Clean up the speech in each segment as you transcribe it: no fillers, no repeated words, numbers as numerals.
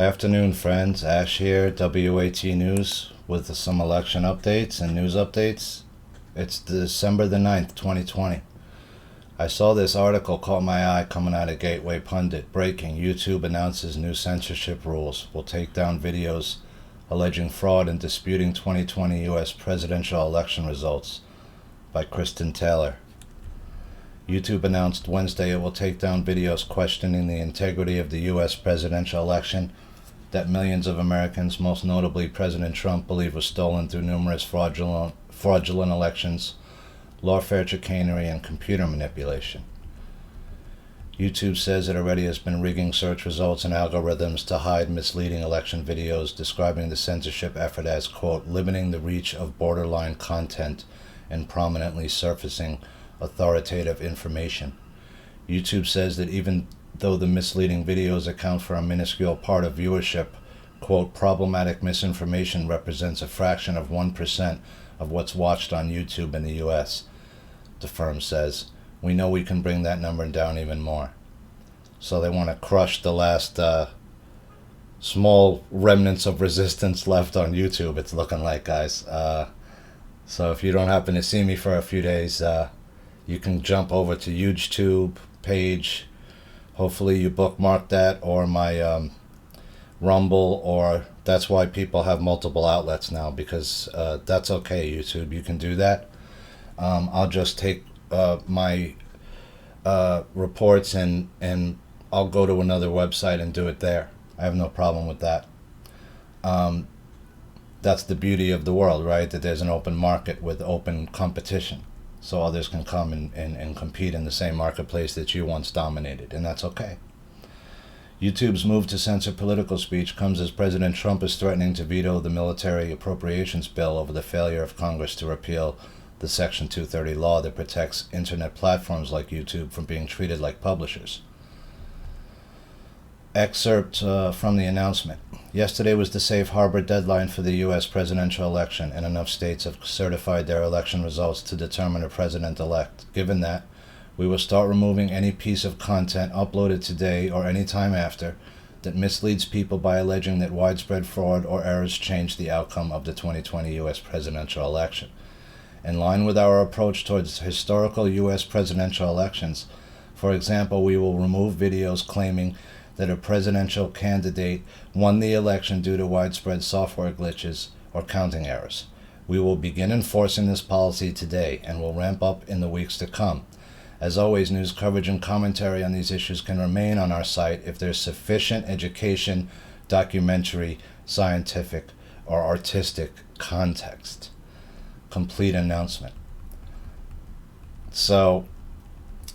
Afternoon, friends. Ash here, WAT News, with some election updates and news updates. It's December the 9th, 2020. I saw this article caught my eye coming out of Gateway Pundit. Breaking: YouTube announces new censorship rules will take down videos alleging fraud and disputing 2020 U.S. presidential election results, by Kristen Taylor. YouTube announced Wednesday it will take down videos questioning the integrity of the U.S. presidential election that millions of Americans, most notably President Trump, believe was stolen through numerous fraudulent elections, lawfare chicanery, and computer manipulation. YouTube says it already has been rigging search results and algorithms to hide misleading election videos, describing the censorship effort as, quote, limiting the reach of borderline content and prominently surfacing authoritative information. YouTube says that even though the misleading videos account for a minuscule part of viewership, quote, problematic misinformation represents a fraction of 1% of what's watched on YouTube in the U.S., the firm says. We know we can bring that number down even more. So they want to crush the last small remnants of resistance left on YouTube, it's looking like, guys. So if you don't happen to see me for a few days, you can jump over to YouTube page. Hopefully you bookmark that, or my Rumble, or that's why people have multiple outlets now, because that's okay, YouTube. You can do that. I'll just take my reports and I'll go to another website and do it there. I have no problem with that. That's the beauty of the world, right? That there's an open market with open competition. So others can come and compete in the same marketplace that you once dominated, and that's okay. YouTube's move to censor political speech comes as President Trump is threatening to veto the military appropriations bill over the failure of Congress to repeal the Section 230 law that protects internet platforms like YouTube from being treated like publishers. Excerpt from the announcement. Yesterday was the safe harbor deadline for the U.S. presidential election, and enough states have certified their election results to determine a president-elect. Given that, we will start removing any piece of content uploaded today or any time after that misleads people by alleging that widespread fraud or errors changed the outcome of the 2020 U.S. presidential election. In line with our approach towards historical U.S. presidential elections, for example, we will remove videos claiming that a presidential candidate won the election due to widespread software glitches or counting errors. We will begin enforcing this policy today and will ramp up in the weeks to come. As always, news coverage and commentary on these issues can remain on our site if there's sufficient education, documentary, scientific, or artistic context. Complete announcement. So,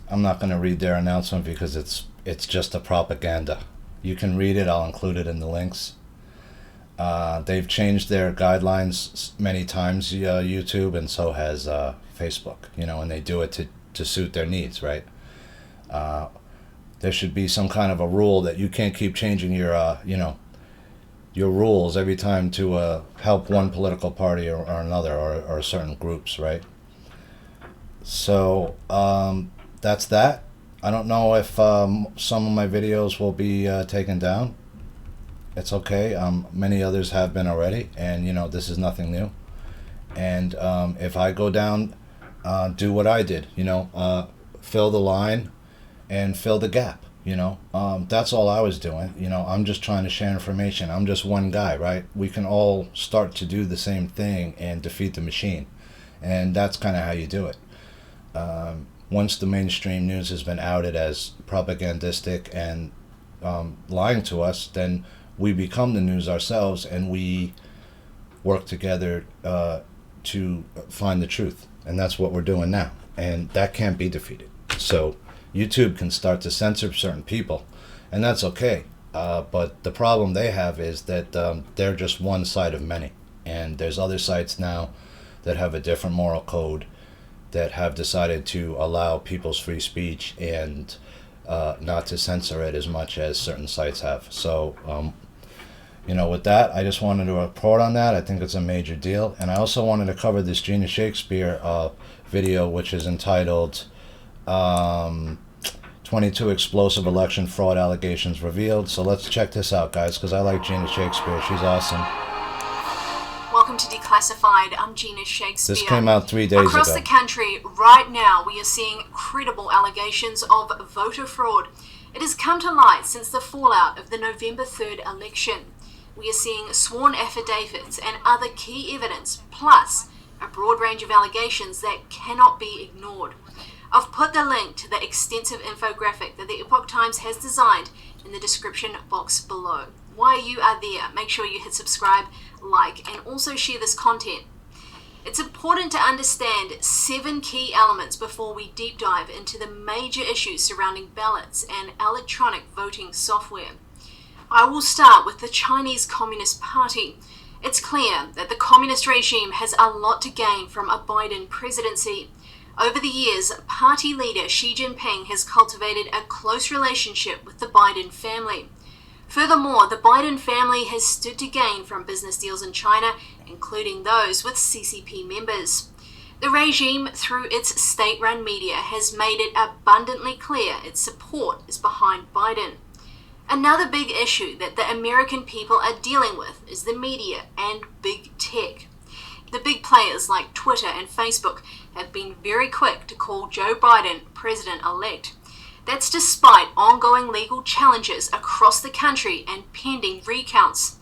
I'm not going to read their announcement because it's just a propaganda. You can read it. I'll include it in the links. They've changed their guidelines many times, YouTube, and so has Facebook, and they do it to suit their needs, right? There should be some kind of a rule that you can't keep changing your rules every time to help one political party or another, or certain groups, right? So that's that. I don't know if some of my videos will be taken down. It's okay. Many others have been already, and this is nothing new. And if I go down, do what I did. Fill the line and fill the gap. That's all I was doing. I'm just trying to share information. I'm just one guy, right? We can all start to do the same thing and defeat the machine, and that's kind of how you do it. Once the mainstream news has been outed as propagandistic and lying to us, then we become the news ourselves, and we work together to find the truth. And that's what we're doing now. And that can't be defeated. So YouTube can start to censor certain people, and that's okay. But the problem they have is that they're just one side of many. And there's other sites now that have a different moral code, that have decided to allow people's free speech and not to censor it as much as certain sites have. So, with that, I just wanted to report on that. I think it's a major deal. And I also wanted to cover this Gina Shakespeare video, which is entitled 22 explosive election fraud allegations revealed. So let's check this out, guys, because I like Gina Shakespeare. She's awesome. Welcome to Declassified. I'm Gina Shakespeare. This came out 3 days ago. Across the country, right now, we are seeing credible allegations of voter fraud. It has come to light since the fallout of the November 3rd election. We are seeing sworn affidavits and other key evidence, plus a broad range of allegations that cannot be ignored. I've put the link to the extensive infographic that the Epoch Times has designed in the description box below. While you are there, make sure you hit subscribe, like, and also share this content. It's important to understand 7 key elements before we deep dive into the major issues surrounding ballots and electronic voting software. I will start with the Chinese Communist Party. It's clear that the communist regime has a lot to gain from a Biden presidency. Over the years, party leader Xi Jinping has cultivated a close relationship with the Biden family. Furthermore, the Biden family has stood to gain from business deals in China, including those with CCP members. The regime, through its state-run media, has made it abundantly clear its support is behind Biden. Another big issue that the American people are dealing with is the media and big tech. The big players like Twitter and Facebook have been very quick to call Joe Biden president-elect. That's despite ongoing legal challenges across the country and pending recounts.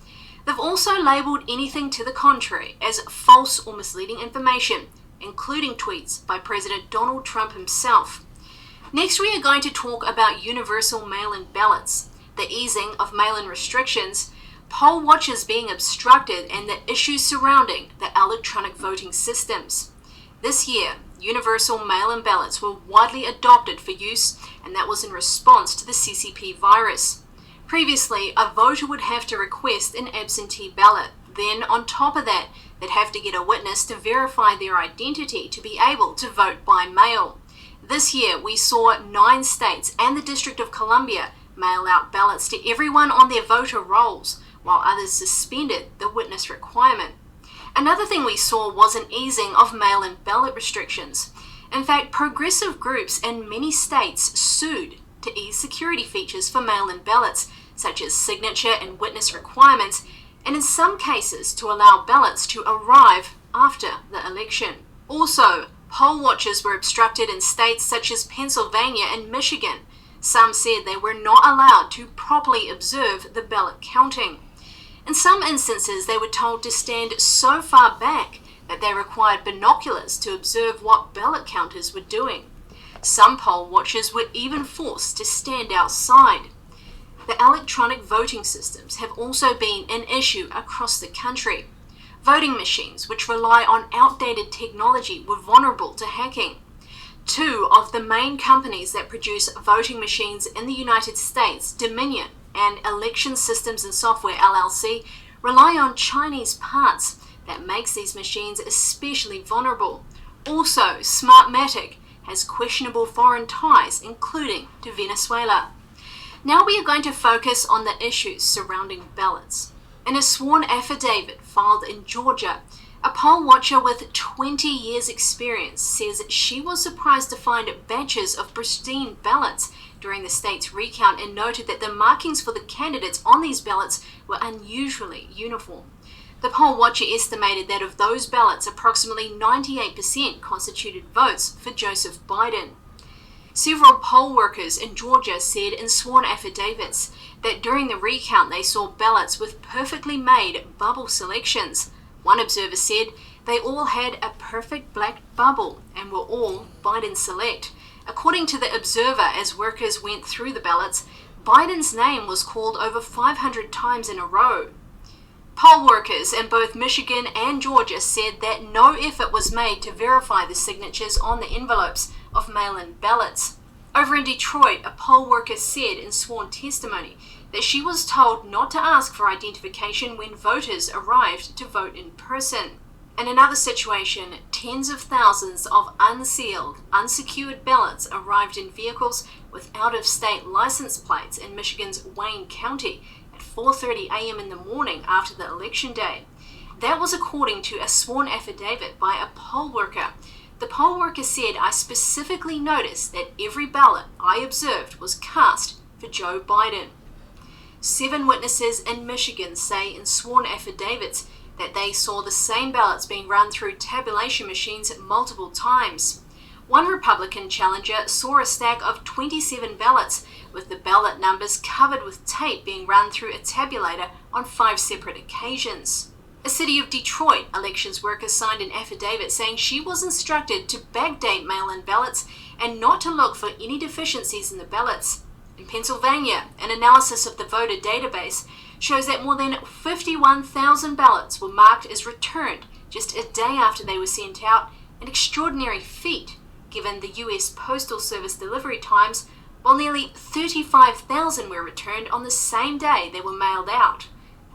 They've also labelled anything to the contrary as false or misleading information, including tweets by President Donald Trump himself. Next, we are going to talk about universal mail-in ballots, the easing of mail-in restrictions, poll watchers being obstructed, and the issues surrounding the electronic voting systems. This year, universal mail-in ballots were widely adopted for use, and that was in response to the CCP virus. Previously, a voter would have to request an absentee ballot. Then, on top of that, they'd have to get a witness to verify their identity to be able to vote by mail. This year, we saw 9 states and the District of Columbia mail out ballots to everyone on their voter rolls, while others suspended the witness requirement. Another thing we saw was an easing of mail-in ballot restrictions. In fact, progressive groups in many states sued to ease security features for mail-in ballots, such as signature and witness requirements, and in some cases to allow ballots to arrive after the election. Also, poll watchers were obstructed in states such as Pennsylvania and Michigan. Some said they were not allowed to properly observe the ballot counting. In some instances, they were told to stand so far back that they required binoculars to observe what ballot counters were doing. Some poll watchers were even forced to stand outside. The electronic voting systems have also been an issue across the country. Voting machines, which rely on outdated technology, were vulnerable to hacking. 2 of the main companies that produce voting machines in the United States, Dominion and Election Systems and Software LLC, rely on Chinese parts that makes these machines especially vulnerable. Also, Smartmatic has questionable foreign ties, including to Venezuela. Now we are going to focus on the issues surrounding ballots. In a sworn affidavit filed in Georgia, a poll watcher with 20 years experience says she was surprised to find batches of pristine ballots during the state's recount and noted that the markings for the candidates on these ballots were unusually uniform. The poll watcher estimated that of those ballots, approximately 98% constituted votes for Joseph Biden. Several poll workers in Georgia said in sworn affidavits that during the recount they saw ballots with perfectly made bubble selections. One observer said they all had a perfect black bubble and were all Biden select. According to the observer, as workers went through the ballots, Biden's name was called over 500 times in a row. Poll workers in both Michigan and Georgia said that no effort was made to verify the signatures on the envelopes of mail-in ballots. Over in Detroit, a poll worker said in sworn testimony that she was told not to ask for identification when voters arrived to vote in person. In another situation, tens of thousands of unsealed, unsecured ballots arrived in vehicles with out-of-state license plates in Michigan's Wayne County at 4:30 a.m. in the morning after the election day. That was according to a sworn affidavit by a poll worker. The poll worker said, "I specifically noticed that every ballot I observed was cast for Joe Biden." 7 witnesses in Michigan say in sworn affidavits that they saw the same ballots being run through tabulation machines multiple times. One Republican challenger saw a stack of 27 ballots with the ballot numbers covered with tape being run through a tabulator on 5 separate occasions. A City of Detroit elections worker signed an affidavit saying she was instructed to backdate mail-in ballots and not to look for any deficiencies in the ballots. In Pennsylvania, an analysis of the voter database shows that more than 51,000 ballots were marked as returned just a day after they were sent out, an extraordinary feat given the US Postal Service delivery times, while nearly 35,000 were returned on the same day they were mailed out.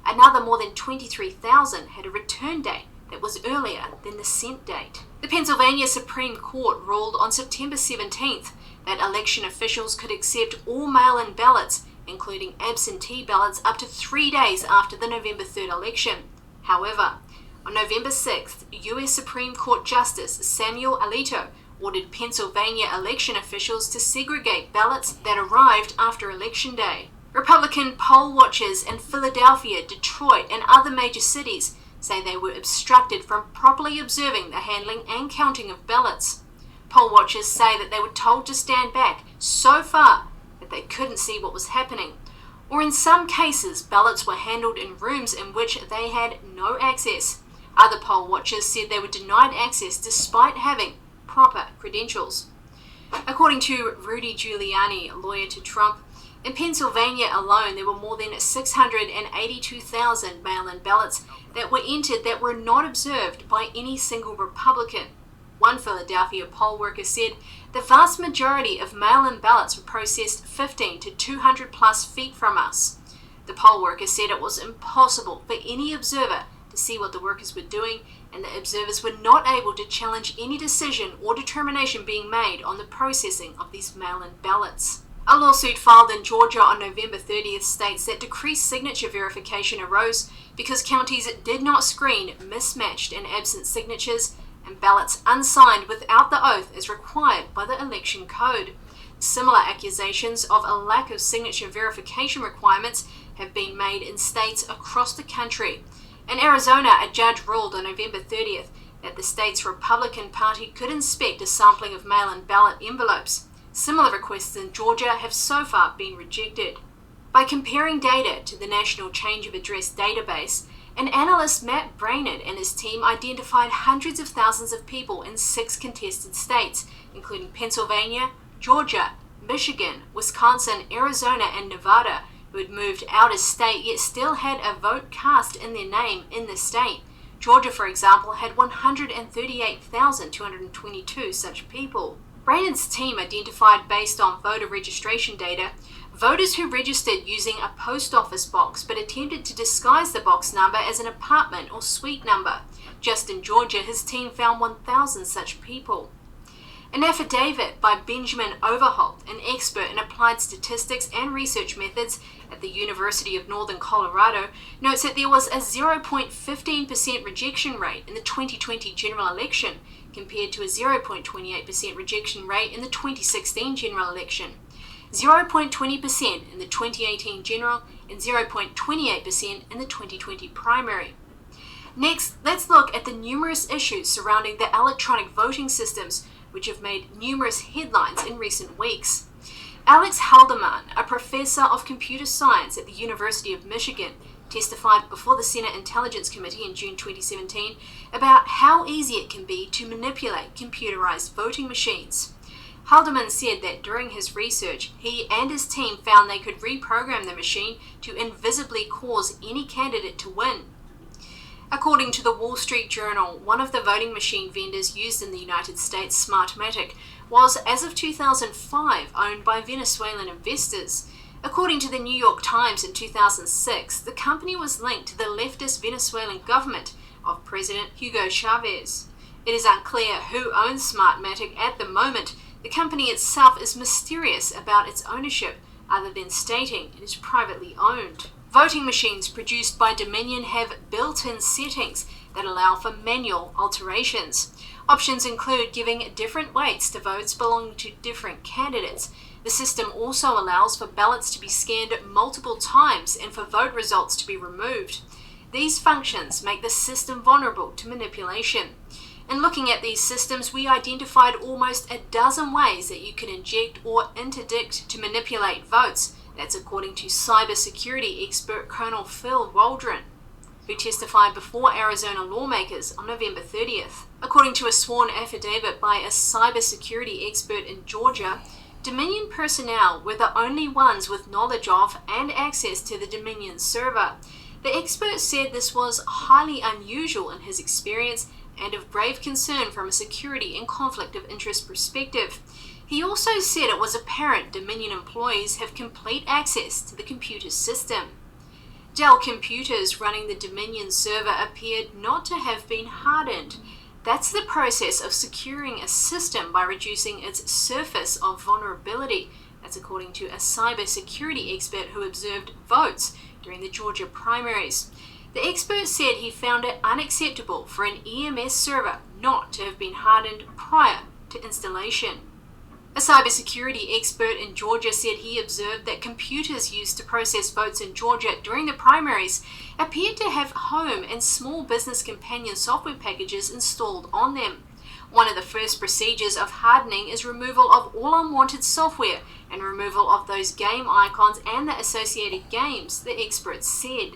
Another more than 23,000 had a return date that was earlier than the sent date. The Pennsylvania Supreme Court ruled on September 17th that election officials could accept all mail-in ballots, including absentee ballots, up to 3 days after the November 3rd election. However, on November 6th, US Supreme Court Justice Samuel Alito ordered Pennsylvania election officials to segregate ballots that arrived after Election Day. Republican poll watchers in Philadelphia, Detroit, and other major cities say they were obstructed from properly observing the handling and counting of ballots. Poll watchers say that they were told to stand back so far that they couldn't see what was happening, or in some cases, ballots were handled in rooms in which they had no access. Other poll watchers said they were denied access despite having proper credentials. According to Rudy Giuliani, lawyer to Trump, in Pennsylvania alone, there were more than 682,000 mail-in ballots that were entered that were not observed by any single Republican. One Philadelphia poll worker said the vast majority of mail-in ballots were processed 15 to 200 plus feet from us. The poll worker said it was impossible for any observer to see what the workers were doing, and the observers were not able to challenge any decision or determination being made on the processing of these mail-in ballots. A lawsuit filed in Georgia on November 30th states that decreased signature verification arose because counties did not screen mismatched and absent signatures and ballots unsigned without the oath as required by the election code. Similar accusations of a lack of signature verification requirements have been made in states across the country. In Arizona, a judge ruled on November 30th that the state's Republican Party could inspect a sampling of mail-in ballot envelopes. Similar requests in Georgia have so far been rejected. By comparing data to the National Change of Address database, an analyst, Matt Brainerd, and his team identified hundreds of thousands of people in 6 contested states, including Pennsylvania, Georgia, Michigan, Wisconsin, Arizona, and Nevada, who had moved out of state yet still had a vote cast in their name in the state. Georgia, for example, had 138,222 such people. Brainerd's team identified, based on voter registration data, voters who registered using a post office box but attempted to disguise the box number as an apartment or suite number. Just in Georgia, his team found 1,000 such people. An affidavit by Benjamin Overholt, an expert in applied statistics and research methods at the University of Northern Colorado, notes that there was a 0.15% rejection rate in the 2020 general election compared to a 0.28% rejection rate in the 2016 general election, 0.20% in the 2018 general, and 0.28% in the 2020 primary. Next, let's look at the numerous issues surrounding the electronic voting systems, which have made numerous headlines in recent weeks. Alex Haldeman, a professor of computer science at the University of Michigan, testified before the Senate Intelligence Committee in June 2017 about how easy it can be to manipulate computerized voting machines. Haldeman said that during his research, he and his team found they could reprogram the machine to invisibly cause any candidate to win. According to the Wall Street Journal, one of the voting machine vendors used in the United States, Smartmatic, was, as of 2005, owned by Venezuelan investors. According to the New York Times in 2006, the company was linked to the leftist Venezuelan government of President Hugo Chavez. It is unclear who owns Smartmatic at the moment. The company itself is mysterious about its ownership, other than stating it is privately owned. Voting machines produced by Dominion have built-in settings that allow for manual alterations. Options include giving different weights to votes belonging to different candidates. The system also allows for ballots to be scanned multiple times and for vote results to be removed. These functions make the system vulnerable to manipulation. In looking at these systems, we identified almost a dozen ways that you can inject or interdict to manipulate votes. That's according to cybersecurity expert Colonel Phil Waldron, who testified before Arizona lawmakers on November 30th. According to a sworn affidavit by a cybersecurity expert in Georgia, Dominion personnel were the only ones with knowledge of and access to the Dominion server. The expert said this was highly unusual in his experience and of grave concern from a security and conflict of interest perspective. He also said it was apparent Dominion employees have complete access to the computer system. Dell computers running the Dominion server appeared not to have been hardened. That's the process of securing a system by reducing its surface of vulnerability. That's according to a cybersecurity expert who observed votes during the Georgia primaries. The expert said he found it unacceptable for an EMS server not to have been hardened prior to installation. A cybersecurity expert in Georgia said he observed that computers used to process votes in Georgia during the primaries appeared to have home and small business companion software packages installed on them. One of the first procedures of hardening is removal of all unwanted software and removal of those game icons and the associated games, the expert said.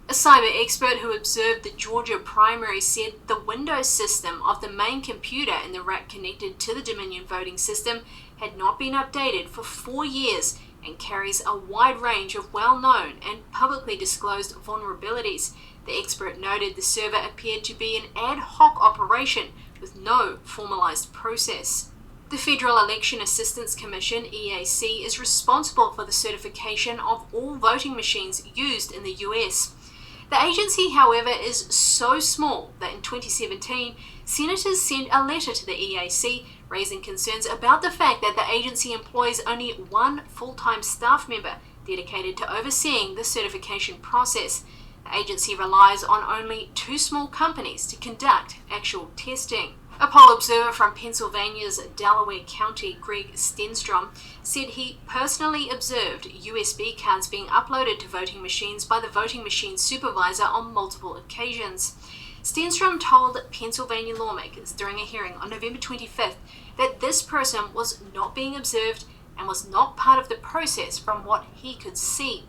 A cyber expert who observed the Georgia primary said the Windows system of the main computer in the rack connected to the Dominion voting system had not been updated for 4 years and carries a wide range of well-known and publicly disclosed vulnerabilities. The expert noted the server appeared to be an ad hoc operation with no formalized process. The Federal Election Assistance Commission, EAC, is responsible for the certification of all voting machines used in the US. The agency, however, is so small that in 2017, senators sent a letter to the EAC raising concerns about the fact that the agency employs only one full-time staff member dedicated to overseeing the certification process. The agency relies on only 2 small companies to conduct actual testing. A poll observer from Pennsylvania's Delaware County, Greg Stenstrom, said he personally observed USB cards being uploaded to voting machines by the voting machine supervisor on multiple occasions. Stenstrom told Pennsylvania lawmakers during a hearing on November 25th that this person was not being observed and was not part of the process from what he could see.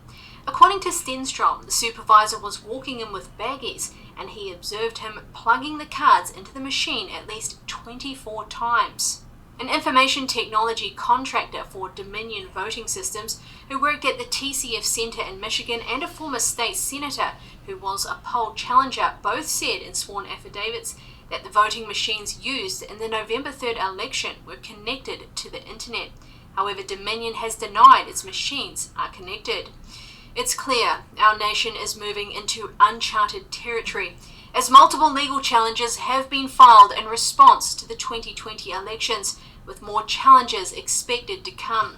According to Stenstrom, the supervisor was walking in with baggies and he observed him plugging the cards into the machine at least 24 times. An information technology contractor for Dominion voting systems who worked at the TCF Center in Michigan and a former state senator who was a poll challenger both said in sworn affidavits that the voting machines used in the November 3rd election were connected to the internet. However, Dominion has denied its machines are connected. It's clear our nation is moving into uncharted territory as multiple legal challenges have been filed in response to the 2020 elections, with more challenges expected to come.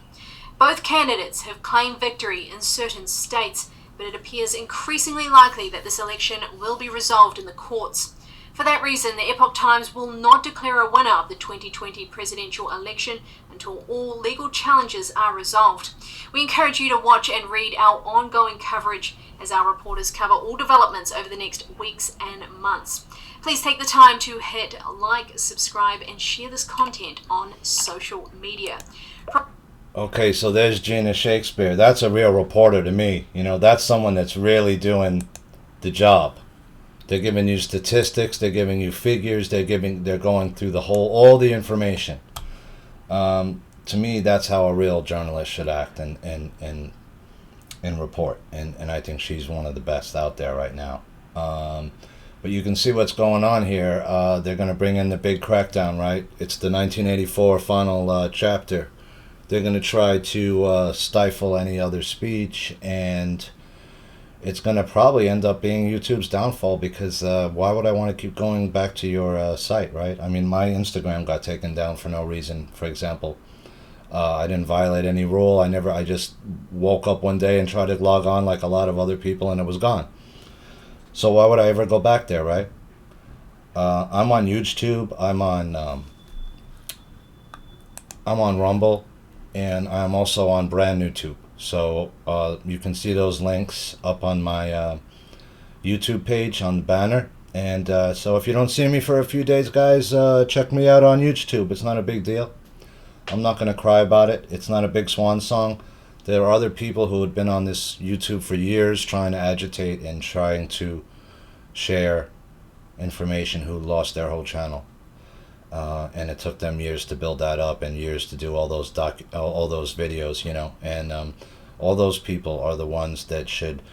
Both candidates have claimed victory in certain states, but it appears increasingly likely that this election will be resolved in the courts. For that reason, the Epoch Times will not declare a winner of the 2020 presidential election until all legal challenges are resolved. We encourage you to watch and read our ongoing coverage as our reporters cover all developments over the next weeks and months. Please take the time to hit like, subscribe, and share this content on social media. Okay, so there's Gina Shakespeare. That's a real reporter to me. You know, that's someone that's really doing the job. They're giving you statistics, they're giving you figures, they're going through all the information. To me, that's how a real journalist should act and report. And I think she's one of the best out there right now. But you can see what's going on here. They're going to bring in the big crackdown, right? It's the 1984 final chapter. They're going to try to stifle any other speech, and it's going to probably end up being YouTube's downfall, because why would I want to keep going back to your site, right? I mean, my Instagram got taken down for no reason, for example. I didn't violate any rule. I just woke up one day and tried to log on like a lot of other people, and it was gone. So why would I ever go back there, right? I'm on YouTube. I'm on Rumble, and I'm also on brand new Tube. So you can see those links up on my YouTube page on the banner. And so if you don't see me for a few days, guys, check me out on YouTube. It's not a big deal. I'm not going to cry about it. It's not a big swan song. There are other people who had been on this YouTube for years trying to agitate and trying to share information who lost their whole channel. And it took them years to build that up and years to do all those videos, you know. And all those people are the ones that should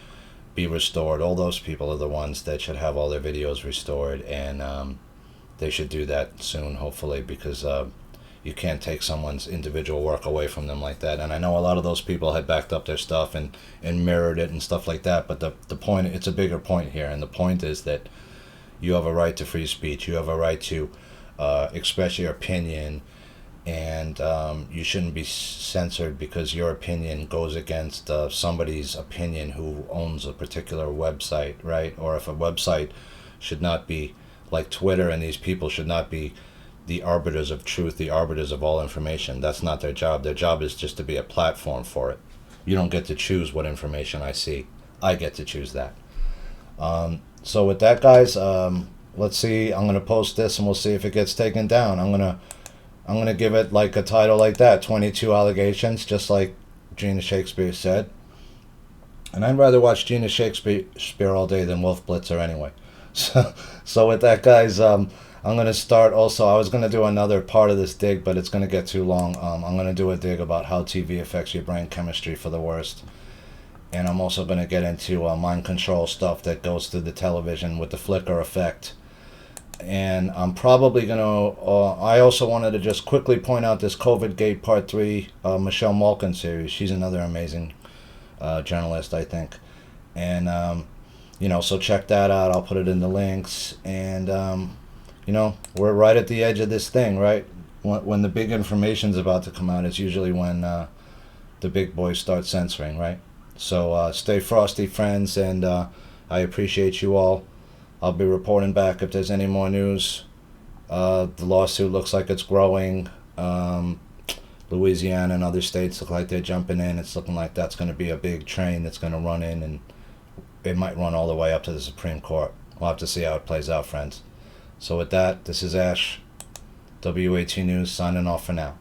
be restored. All those people are the ones that should have all their videos restored, and they should do that soon, hopefully, because you can't take someone's individual work away from them like that. And I know a lot of those people had backed up their stuff and mirrored it and stuff like that, but the point, it's a bigger point here, and the point is that you have a right to free speech. You have a right to express your opinion, and you shouldn't be censored because your opinion goes against somebody's opinion who owns a particular website, right? Or if a website should not be like Twitter, and these people should not be the arbiters of truth, the arbiters of all information. That's not their job. Their job is just to be a platform for it. You don't get to choose what information I see. I get to choose that. So with that, guys, let's see. I'm gonna post this, and we'll see if it gets taken down. I'm gonna give it like a title like that: 22 allegations, just like Gina Shakespeare said. And I'd rather watch Gina Shakespeare all day than Wolf Blitzer anyway. So with that, guys, I'm gonna start. Also, I was gonna do another part of this dig, but it's gonna get too long. I'm gonna do a dig about how TV affects your brain chemistry for the worst. And I'm also going to get into mind control stuff that goes through the television with the flicker effect. And I'm probably going to... I also wanted to just quickly point out this COVID Gate Part 3 Michelle Malkin series. She's another amazing journalist, I think. And, you know, so check that out. I'll put it in the links. And, you know, we're right at the edge of this thing, right? When the big information's about to come out, it's usually when the big boys start censoring, right? So stay frosty, friends, and I appreciate you all. I'll be reporting back if there's any more news. The lawsuit looks like it's growing. Louisiana and other states look like they're jumping in. It's looking like that's going to be a big train that's going to run in, and it might run all the way up to the Supreme Court. We'll have to see how it plays out, friends. So with that, this is Ash, WAT News, signing off for now.